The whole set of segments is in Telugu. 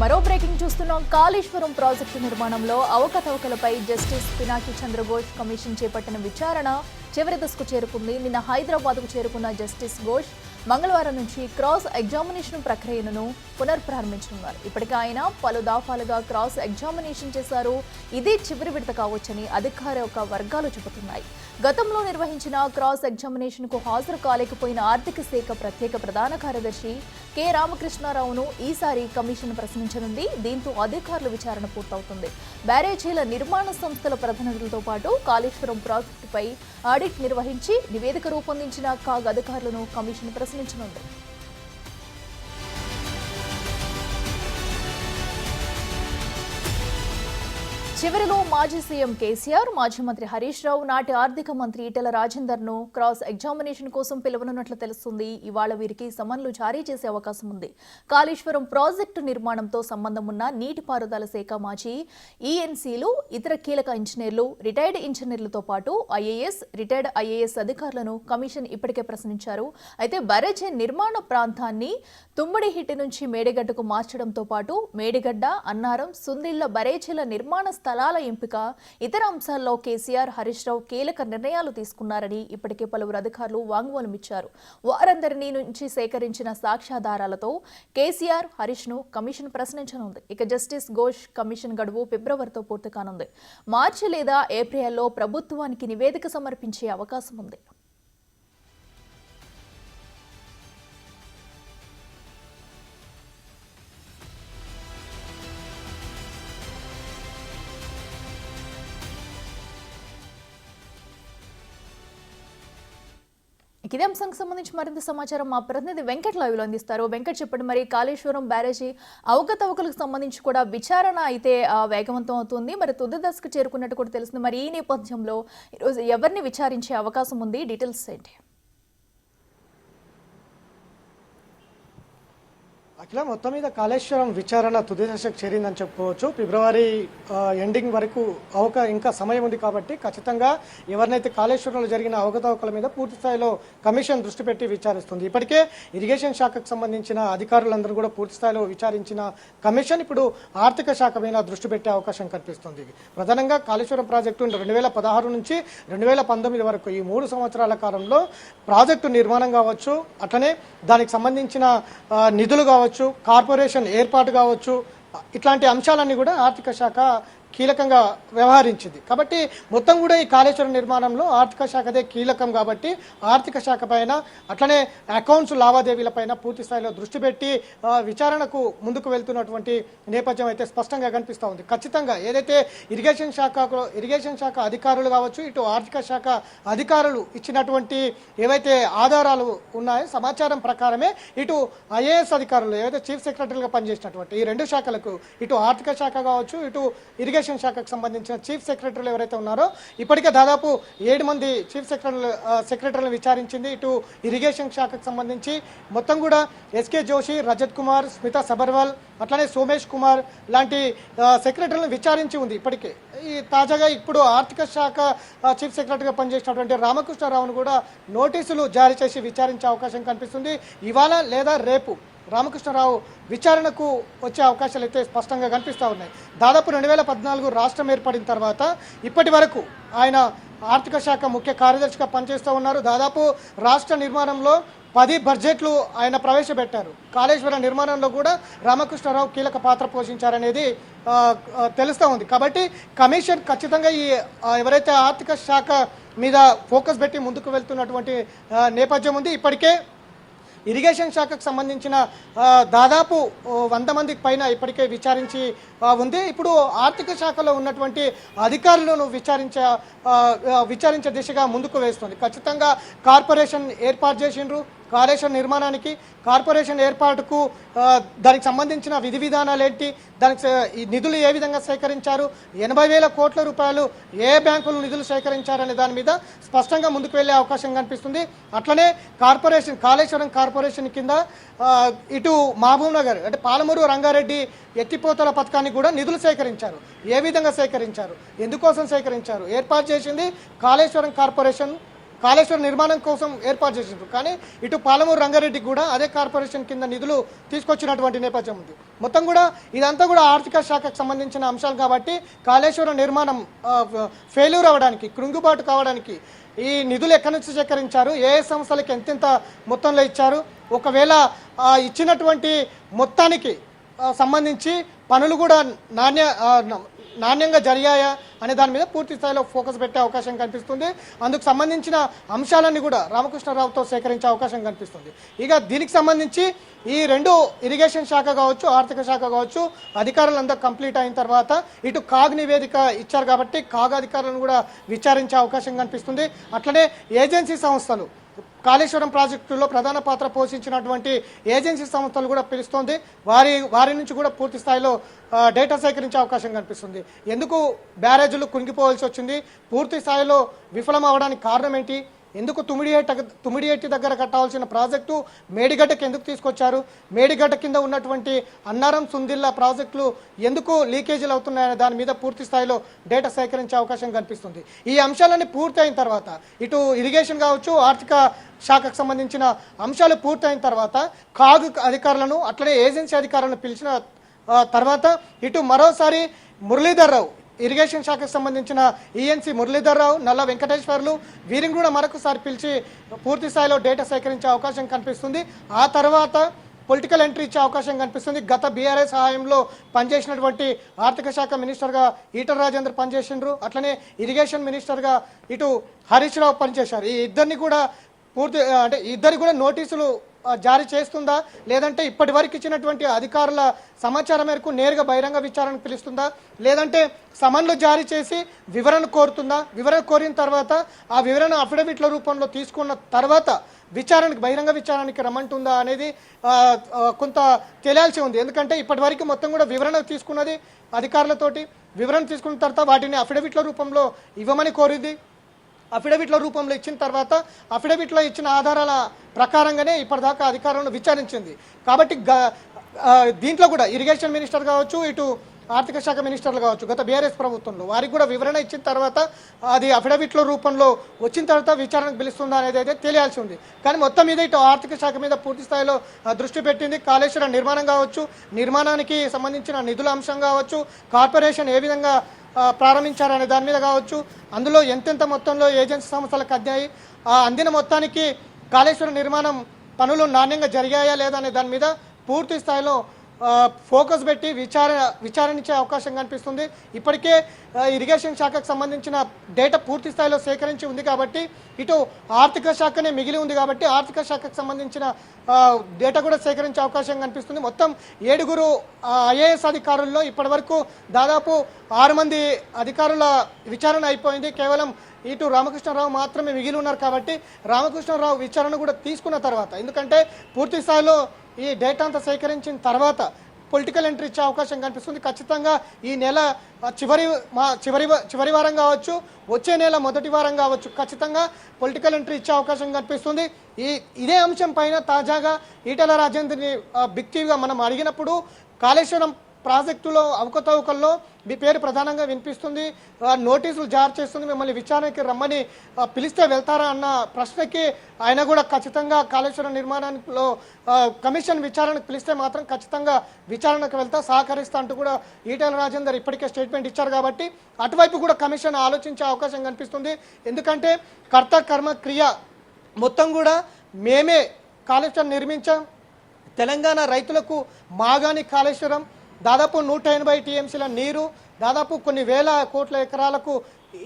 మరో బ్రేకింగ్ చూస్తున్నాం. కాళేశ్వరం ప్రాజెక్టు నిర్మాణంలో అవకతవకలపై జస్టిస్ పినాకి చంద్రఘోష్ కమిషన్ చేపట్టిన విచారణ చివరి దశకు చేరుకుంది. నిన్న హైదరాబాద్కు చేరుకున్న జస్టిస్ ఘోష్ మంగళవారం నుంచి క్రాస్ ఎగ్జామినేషన్ ప్రక్రియను పునఃప్రారంభించనున్నారు. ఇప్పటికే ఆయన పలు దఫాలుగా క్రాస్ ఎగ్జామినేషన్ చేశారు. ఇదే చివరి విడత కావచ్చని అధికార వర్గాలు చెబుతున్నాయి. గతంలో నిర్వహించిన క్రాస్ ఎగ్జామినేషన్ కు హాజరు కాలేకపోయిన ఆర్థిక శాఖ ప్రత్యేక ప్రధాన కార్యదర్శి కె రామకృష్ణారావును ఈసారి కమిషన్ ప్రశ్నించనుంది. దీంతో అధికారుల విచారణ పూర్తవుతుంది. బ్యారేజీల నిర్మాణ సంస్థల ప్రతినిధులతో పాటు కాళేశ్వరం ప్రాజెక్టుపై ఆడిట్ నిర్వహించి నివేదిక రూపొందించిన కాగ్ అధికారులను కమిషన్ ప్రశ్నించనుంది. చివరిలో మాజీ సీఎం కేసీఆర్, మాజీ మంత్రి హరీష్ రావు, నాటి ఆర్థిక మంత్రి ఈటెల రాజేందర్ ను క్రాస్ ఎగ్జామినేషన్ కోసం పిలువనున్నట్లు తెలుస్తుంది. ఇవాళ వీరికి సమన్లు జారీ చేసే అవకాశం ఉంది. కాళేశ్వరం ప్రాజెక్టు నిర్మాణంతో సంబంధం ఉన్న నీటిపారుదల శాఖ మాజీ ఈఎన్సీలు, ఇతర కీలక ఇంజనీర్లు, రిటైర్డ్ ఇంజనీర్లతో పాటు ఐఏఎస్, రిటైర్డ్ ఐఏఎస్ అధికారులను కమిషన్ ఇప్పటికే ప్రశ్నించారు. అయితే బ్యారేజీ నిర్మాణ ప్రాంతాన్ని తుమ్మడిహిట్టి నుంచి మేడిగడ్డకు మార్చడంతో పాటు మేడిగడ్డ, అన్నారం, సుందిళ్ల బ్యారేజీల నిర్మాణ స్థలాల ఎంపిక, ఇతర అంశాల్లో కేసీఆర్, హరీష్ రావు కీలక నిర్ణయాలు తీసుకున్నారని ఇప్పటికే పలువురు అధికారులు వాంగ్మూలం ఇచ్చారు. వారందరినీ నుంచి సేకరించిన సాక్ష్యాధారాలతో కేసీఆర్, హరీష్ ను కమిషన్ ప్రశ్నించనుంది. ఇక జస్టిస్ ఘోష్ కమిషన్ గడువు ఫిబ్రవరితో పూర్తి కానుంది. మార్చి లేదా ఏప్రిల్లో ప్రభుత్వానికి నివేదిక సమర్పించే అవకాశం ఉంది. ఇదే అంశానికి సంబంధించి మరింత సమాచారం మా ప్రతినిధి వెంకట్ లైవ్లో అందిస్తారు. వెంకట్, చెప్పండి, మరి కాళేశ్వరం బ్యారేజీ అవకతవకలకు సంబంధించి కూడా విచారణ అయితే వేగవంతం అవుతుంది. మరి తుది దశకు చేరుకున్నట్టు కూడా తెలుస్తుంది. మరి ఈ నేపథ్యంలో ఈరోజు ఎవరిని విచారించే అవకాశం ఉంది? డీటెయిల్స్ ఏంటి? అఖిల, మొత్తం మీద కాళేశ్వరం విచారణ తుది దశకు చేరిందని చెప్పుకోవచ్చు. ఫిబ్రవరి ఎండింగ్ వరకు ఇంకా సమయం ఉంది కాబట్టి ఖచ్చితంగా ఎవరినైతే కాళేశ్వరంలో జరిగిన అవకతవకల మీద పూర్తి స్థాయిలో కమిషన్ దృష్టి పెట్టి విచారిస్తుంది. ఇప్పటికే ఇరిగేషన్ శాఖకు సంబంధించిన అధికారులందరూ కూడా పూర్తి స్థాయిలో విచారించిన కమిషన్ ఇప్పుడు ఆర్థిక శాఖ మీద దృష్టి పెట్టే అవకాశం కనిపిస్తుంది. ప్రధానంగా కాళేశ్వరం ప్రాజెక్టు 2016 నుంచి 2019 వరకు ఈ 3 సంవత్సరాల కాలంలో ప్రాజెక్టు నిర్మాణం కావచ్చు, అట్లనే దానికి సంబంధించిన నిధులు కావచ్చు, కార్పొరేషన్ ఏర్పాటు కావచ్చు, ఇట్లాంటి అంశాలన్నీ కూడా ఆర్థిక శాఖ కీలకంగా వ్యవహరించింది. కాబట్టి మొత్తం కూడా ఈ కాళేశ్వరం నిర్మాణంలో ఆర్థిక శాఖదే కీలకం కాబట్టి ఆర్థిక శాఖ పైన అట్లనే అకౌంట్స్ లావాదేవీలపైన పూర్తి స్థాయిలో దృష్టి పెట్టి విచారణకు ముందుకు వెళ్తున్నటువంటి నేపథ్యం అయితే స్పష్టంగా కనిపిస్తూ ఉంది. ఖచ్చితంగా ఏదైతే ఇరిగేషన్ శాఖ అధికారులు కావచ్చు, ఇటు ఆర్థిక శాఖ అధికారులు ఇచ్చినటువంటి ఏవైతే ఆధారాలు ఉన్నాయో సమాచారం ప్రకారమే ఇటు ఐఏఎస్ అధికారులు ఏవైతే చీఫ్ సెక్రటరీగా పనిచేసినటువంటి ఈ 2 శాఖలకు, ఇటు ఆర్థిక శాఖ కావచ్చు, ఇటు ఇరిగేషన్ శాఖకు సంబంధించిన చీఫ్ సెక్రటరీలు ఎవరైతే ఉన్నారో ఇప్పటికే దాదాపు 7 మంది చీఫ్ సెక్రటరీలను విచారించింది. ఇటు ఇరిగేషన్ శాఖకు సంబంధించి మొత్తం కూడా ఎస్కే జోషి, రజత్ కుమార్, స్మితా సబర్వాల్, అట్లనే సోమేష్ కుమార్ లాంటి సెక్రటరీలను విచారించి ఉంది. ఇప్పటికే తాజాగా ఇప్పుడు ఆర్థిక శాఖ చీఫ్ సెక్రటరీగా పనిచేసినటువంటి రామకృష్ణారావును కూడా నోటీసులు జారీ చేసి విచారించే అవకాశం కనిపిస్తుంది. ఇవాళ లేదా రేపు రామకృష్ణారావు విచారణకు వచ్చే అవకాశాలు అయితే స్పష్టంగా కనిపిస్తూ ఉన్నాయి. దాదాపు 2014 రాష్ట్రం ఏర్పడిన తర్వాత ఇప్పటి వరకు ఆయన ఆర్థిక శాఖ ముఖ్య కార్యదర్శిగా పనిచేస్తూ ఉన్నారు. దాదాపు రాష్ట్ర నిర్మాణంలో 10 బడ్జెట్లు ఆయన ప్రవేశపెట్టారు. కాళేశ్వరం నిర్మాణంలో కూడా రామకృష్ణారావు కీలక పాత్ర పోషించారనేది తెలుస్తూ ఉంది. కాబట్టి కమిషన్ ఖచ్చితంగా ఈ ఎవరైతే ఆర్థిక శాఖ మీద ఫోకస్ పెట్టి ముందుకు వెళ్తున్నటువంటి నేపథ్యం ఉంది. ఇప్పటికే ఇరిగేషన్ శాఖకు సంబంధించిన దాదాపు 100 మందికి పైన ఇప్పటికే విచారించి ఉంది. ఇప్పుడు ఆర్థిక శాఖలో ఉన్నటువంటి అధికారులను విచారించే దిశగా ముందుకు వేస్తుంది. ఖచ్చితంగా కార్పొరేషన్ ఏర్పాటు చేసిండ్రు. కాళేశ్వరం నిర్మాణానికి, కార్పొరేషన్ ఏర్పాటుకు దానికి సంబంధించిన విధి విధానాలు ఏంటి, దానికి నిధులు ఏ విధంగా సేకరించారు, 80,000 కోట్ల రూపాయలు ఏ బ్యాంకులు నిధులు సేకరించారనే దాని మీద స్పష్టంగా ముందుకు వెళ్లే అవకాశం కనిపిస్తుంది. అట్లనే కాళేశ్వరం కార్పొరేషన్ కింద ఇటు మహబూబ్ నగర్ అంటే పాలమూరు రంగారెడ్డి ఎత్తిపోతల పథకానికి కూడా నిధులు సేకరించారు. ఏ విధంగా సేకరించారు, ఎందుకోసం సేకరించారు, ఏర్పాటు చేసింది కాళేశ్వరం కార్పొరేషన్ కాళేశ్వరం నిర్మాణం కోసం ఏర్పాటు చేసిండ్రు. కానీ ఇటు పాలమూరు రంగారెడ్డికి కూడా అదే కార్పొరేషన్ కింద నిధులు తీసుకొచ్చినటువంటి నేపథ్యం ఉంది. మొత్తం కూడా ఇదంతా కూడా ఆర్థిక శాఖకు సంబంధించిన అంశాలు కాబట్టి కాళేశ్వరం నిర్మాణం ఫెయిల్యూర్ అవ్వడానికి, కృంగుబాటు కావడానికి ఈ నిధులు ఎక్కడి నుంచి సేకరించారు, ఏ సంస్థలకు ఎంతెంత మొత్తంలో ఇచ్చారు, ఒకవేళ ఇచ్చినటువంటి మొత్తానికి సంబంధించి పనులు కూడా నాణ్యంగా జరిగాయా అనే దాని మీద పూర్తి స్థాయిలో ఫోకస్ పెట్టే అవకాశం కనిపిస్తుంది. అందుకు సంబంధించిన అంశాలన్నీ కూడా రామకృష్ణరావుతో సేకరించే అవకాశం కనిపిస్తుంది. ఇక దీనికి సంబంధించి ఈ రెండు ఇరిగేషన్ శాఖ కావచ్చు, ఆర్థిక శాఖ కావచ్చు, అధికారులంతా కంప్లీట్ అయిన తర్వాత ఇటు కాగ్ నివేదిక ఇచ్చారు కాబట్టి కాగ్ అధికారులను కూడా విచారించే అవకాశం కనిపిస్తుంది. అట్లనే ఏజెన్సీ సంస్థలు కాళేశ్వరం ప్రాజెక్టులో ప్రధాన పాత్ర పోషించినటువంటి ఏజెన్సీ సంస్థలు కూడా పిలుస్తోంది. వారి నుంచి కూడా పూర్తి స్థాయిలో డేటా సేకరించే అవకాశం కనిపిస్తుంది. ఎందుకు బ్యారేజీలు కుంగిపోవాల్సి వచ్చింది, పూర్తి స్థాయిలో విఫలం అవడానికి కారణం ఏంటి, ఎందుకు తుమ్మిడిహెట్టి దగ్గర కట్టాల్సిన ప్రాజెక్టు మేడిగడ్డకి ఎందుకు తీసుకొచ్చారు, మేడిగడ్డ కింద ఉన్నటువంటి అన్నారం సుందిల్లా ప్రాజెక్టులు ఎందుకు లీకేజీలు అవుతున్నాయనే దాని మీద పూర్తి స్థాయిలో డేటా సేకరించే అవకాశం కనిపిస్తుంది. ఈ అంశాలన్నీ పూర్తి అయిన తర్వాత ఇటు ఇరిగేషన్ కావచ్చు, ఆర్థిక శాఖకు సంబంధించిన అంశాలు పూర్తయిన తర్వాత కాగ్ అధికారులను అట్లనే ఏజెన్సీ అధికారులను పిలిచిన తర్వాత ఇటు మరోసారి మురళీధర్ రావు, ఇరిగేషన్ శాఖకు సంబంధించిన ఈఎన్సీ మురళీధర్ రావు, నల్ల వెంకటేశ్వర్లు వీరిని కూడా మరొకసారి పిలిచి పూర్తి స్థాయిలో డేటా సేకరించే అవకాశం కనిపిస్తుంది. ఆ తర్వాత పొలిటికల్ ఎంట్రీ ఇచ్చే అవకాశం కనిపిస్తుంది. గత బీఆర్ఎస్ సహాయంలో పనిచేసినటువంటి ఆర్థిక శాఖ మినిస్టర్గా ఈటల రాజేందర్ పనిచేసిండ్రు, అట్లనే ఇరిగేషన్ మినిస్టర్గా ఇటు హరీష్ రావు పనిచేశారు. ఈ ఇద్దరిని కూడా ఇద్దరికి కూడా నోటీసులు జారీ చేస్తుందా, లేదంటే ఇప్పటి వరకు ఇచ్చినటువంటి అధికారుల సమాచారం మేరకు నేరుగా బహిరంగ విచారణకు పిలుస్తుందా, లేదంటే సమన్లు జారీ చేసి వివరణ కోరుతుందా, వివరణ కోరిన తర్వాత ఆ వివరణ అఫిడవిట్ల రూపంలో తీసుకున్న తర్వాత బహిరంగ విచారణకి రమ్మంటుందా అనేది కొంత తెలియాల్సి ఉంది. ఎందుకంటే ఇప్పటి వరకు మొత్తం కూడా వివరణ తీసుకున్నది అధికారులతోటి, వివరణ తీసుకున్న తర్వాత వాటిని అఫిడవిట్ల రూపంలో ఇవ్వమని కోరింది. అఫిడవిట్ల రూపంలో ఇచ్చిన తర్వాత అఫిడవిట్లో ఇచ్చిన ఆధారాల ప్రకారంగానే ఇప్పటిదాకా అధికారులను విచారించింది. కాబట్టి దీంట్లో కూడా ఇరిగేషన్ మినిస్టర్ కావచ్చు, ఇటు ఆర్థిక శాఖ మినిస్టర్లు కావచ్చు, గత బీఆర్ఎస్ ప్రభుత్వంలో వారికి కూడా వివరణ ఇచ్చిన తర్వాత అది అఫిడవిట్ల రూపంలో వచ్చిన తర్వాత విచారణకు పిలుస్తుందా అనేది అయితే తెలియాల్సి ఉంది. కానీ మొత్తం మీద ఇటు ఆర్థిక శాఖ మీద పూర్తి స్థాయిలో దృష్టి పెట్టింది. కాళేశ్వరం నిర్మాణం కావచ్చు, నిర్మాణానికి సంబంధించిన నిధుల అంశం కావచ్చు, కార్పొరేషన్ ఏ విధంగా ప్రారంభించారనే దాని మీద కావచ్చు, అందులో ఎంతెంత మొత్తంలో ఏజెన్సీ సంస్థలకు అందాయి, అందిన మొత్తానికి కాళేశ్వరం నిర్మాణం పనులు నాణ్యంగా జరిగాయా లేదా అనే దాని మీద పూర్తి స్థాయిలో ఫోకస్ పెట్టి విచారించే అవకాశం కనిపిస్తుంది. ఇప్పటికే ఇరిగేషన్ శాఖకు సంబంధించిన డేటా పూర్తి స్థాయిలో సేకరించి ఉంది కాబట్టి ఇటు ఆర్థిక శాఖనే మిగిలి ఉంది కాబట్టి ఆర్థిక శాఖకు సంబంధించిన డేటా కూడా సేకరించే అవకాశం కనిపిస్తుంది. మొత్తం 7 ఐఏఎస్ అధికారుల్లో ఇప్పటి వరకు దాదాపు 6 మంది అధికారుల విచారణ అయిపోయింది. కేవలం ఇటు రామకృష్ణరావు మాత్రమే మిగిలి ఉన్నారు కాబట్టి రామకృష్ణరావు విచారణ కూడా తీసుకున్న తర్వాత, ఎందుకంటే పూర్తి స్థాయిలో ఈ డేటా అంతా సేకరించిన తర్వాత పొలిటికల్ ఎంట్రీ ఇచ్చే అవకాశం కనిపిస్తుంది. ఖచ్చితంగా ఈ నెల చివరి వారం కావచ్చు, వచ్చే నెల మొదటి వారం కావచ్చు, ఖచ్చితంగా పొలిటికల్ ఎంట్రీ ఇచ్చే అవకాశం కనిపిస్తుంది. ఇదే అంశం పైన తాజాగా ఈటల రాజేందర్ని బిగ్ టీవీగా మనం అడిగినప్పుడు కాళేశ్వరం ప్రాజెక్టులో అవకతవకల్లో మీ పేరు ప్రధానంగా వినిపిస్తుంది, నోటీసులు జారీ చేస్తుంది, మిమ్మల్ని విచారణకి రమ్మని పిలిస్తే వెళ్తారా అన్న ప్రశ్నకి ఆయన కూడా ఖచ్చితంగా కాళేశ్వరం నిర్మాణంలో కమిషన్ విచారణకు పిలిస్తే మాత్రం ఖచ్చితంగా విచారణకు వెళ్తా, సహకరిస్తా అంటూ కూడా ఈటల రాజేందర్ ఇప్పటికే స్టేట్మెంట్ ఇచ్చారు. కాబట్టి అటువైపు కూడా కమిషన్ ఆలోచించే అవకాశం కనిపిస్తుంది. ఎందుకంటే కర్త కర్మ క్రియ మొత్తం కూడా మేమే కాళేశ్వరం నిర్మించాం, తెలంగాణ రైతులకు మాగాని కాళేశ్వరం, దాదాపు 180 టీఎంసీల నీరు, దాదాపు కొన్ని వేల కోట్ల ఎకరాలకు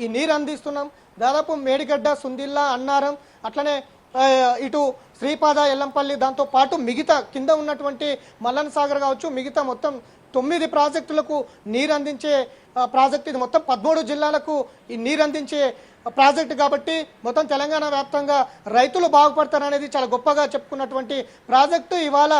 ఈ నీరు అందిస్తున్నాం. దాదాపు మేడిగడ్డ, సుందిల్లా, అన్నారం, అట్లనే ఇటు శ్రీపాద, ఎల్లంపల్లి, దాంతో పాటు మిగతా కింద ఉన్నటువంటి మల్లన్ సాగర్ కావచ్చు, మిగతా మొత్తం 9 ప్రాజెక్టులకు నీరు అందించే ప్రాజెక్ట్ ఇది. మొత్తం 13 జిల్లాలకు ఈ నీరు అందించే ప్రాజెక్టు కాబట్టి మొత్తం తెలంగాణ వ్యాప్తంగా రైతులు బాగుపడతారనేది చాలా గొప్పగా చెప్పుకున్నటువంటి ప్రాజెక్టు ఇవాళ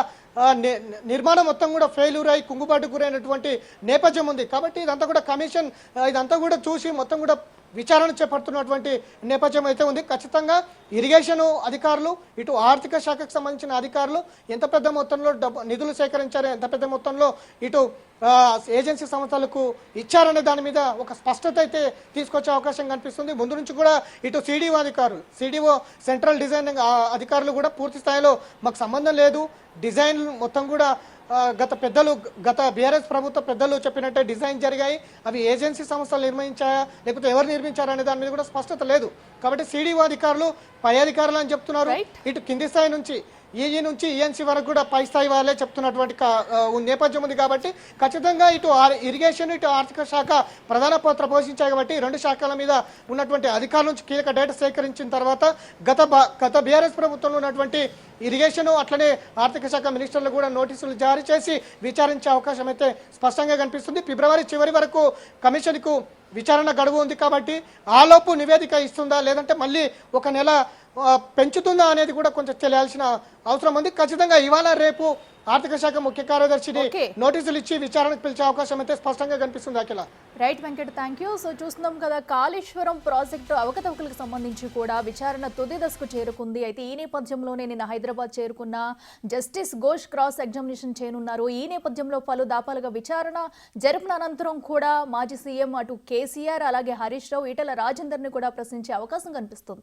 నిర్మాణం మొత్తం కూడా ఫెయిల్యూర్ అయి కుంగుబాటు గురైనటువంటి నేపథ్యం ఉంది. కాబట్టి ఇదంతా కూడా కమిషన్ ఇదంతా కూడా చూసి మొత్తం కూడా విచారణ చేపడుతున్నటువంటి నేపథ్యం అయితే ఉంది. ఖచ్చితంగా ఇరిగేషన్ అధికారులు, ఇటు ఆర్థిక శాఖకు సంబంధించిన అధికారులు ఎంత పెద్ద మొత్తంలో నిధులు సేకరించారు, ఎంత పెద్ద మొత్తంలో ఇటు ఏజెన్సీ సంస్థలకు ఇచ్చారనే దాని మీద ఒక స్పష్టత అయితే తీసుకొచ్చే అవకాశం కనిపిస్తుంది. ముందు నుంచి కూడా ఇటు సిడిఓ సెంట్రల్ డిజైనింగ్ అధికారులు కూడా పూర్తి స్థాయిలో మాకు సంబంధం లేదు, డిజైన్ మొత్తం కూడా గత బీఆర్ఎస్ ప్రభుత్వ పెద్దలు చెప్పినట్టే డిజైన్ జరిగాయి, అవి ఏజెన్సీ సంస్థలు నిర్మించాయా లేకపోతే ఎవరు నిర్మించారా అనే దాని మీద కూడా స్పష్టత లేదు. కాబట్టి సిడిఓ అధికారులు పై అధికారులు అని చెప్తున్నారు. ఇటు కింది స్థాయి నుంచి ఈఈ నుంచి ఈఎన్సీ వరకు కూడా పై స్థాయి వాళ్ళే చెప్తున్నటువంటి నేపథ్యం ఉంది. కాబట్టి ఖచ్చితంగా ఇటు ఇరిగేషన్, ఇటు ఆర్థిక శాఖ ప్రధాన పాత్ర పోషించాయి. కాబట్టి రెండు శాఖల మీద ఉన్నటువంటి అధికారుల నుంచి కీలక డేటా సేకరించిన తర్వాత గత బీఆర్ఎస్ ప్రభుత్వంలో ఉన్నటువంటి ఇరిగేషన్ అట్లనే ఆర్థిక శాఖ మినిస్టర్లు కూడా నోటీసులు జారీ చేసి విచారించే అవకాశం అయితే స్పష్టంగా కనిపిస్తుంది. ఫిబ్రవరి చివరి వరకు కమిషన్కు విచారణ గడువు ఉంది. కాబట్టి ఆలోపు నివేదిక ఇస్తుందా లేదంటే మళ్ళీ ఒక నెల పెంచుతుందా అనేది కూడా కొంచెం తెలియాల్సిన అవసరం ఉంది. ఖచ్చితంగా ఇవాళ రేపు ఆర్థిక శాఖ ముఖ్య కార్యదర్శిని నోటీసులు ఇచ్చి విచారణకు పిలిచే అవకాశం అయితే స్పష్టంగా కనిపిస్తుంది. Akhila, right Venkat, thank you. So చూస్తున్నాం కదా, కాళేశ్వరం ప్రాజెక్టు అవకతవకలకు సంబంధించి కూడా విచారణ తుది దశకు చేరుకుంది. అయితే ఈ నేపథ్యంలోనే నిన్న హైదరాబాద్ చేరుకున్న జస్టిస్ ఘోష్ క్రాస్ ఎగ్జామినేషన్ చేయనున్నారు. ఈ నేపథ్యంలో పలు దాపాలుగా విచారణ జరిపిన అనంతరం కూడా మాజీ సీఎం అటు కేసీఆర్ అలాగే హరీష్ రావు, ఈటెల రాజేందర్ని కూడా ప్రశ్నించే అవకాశం కనిపిస్తుంది.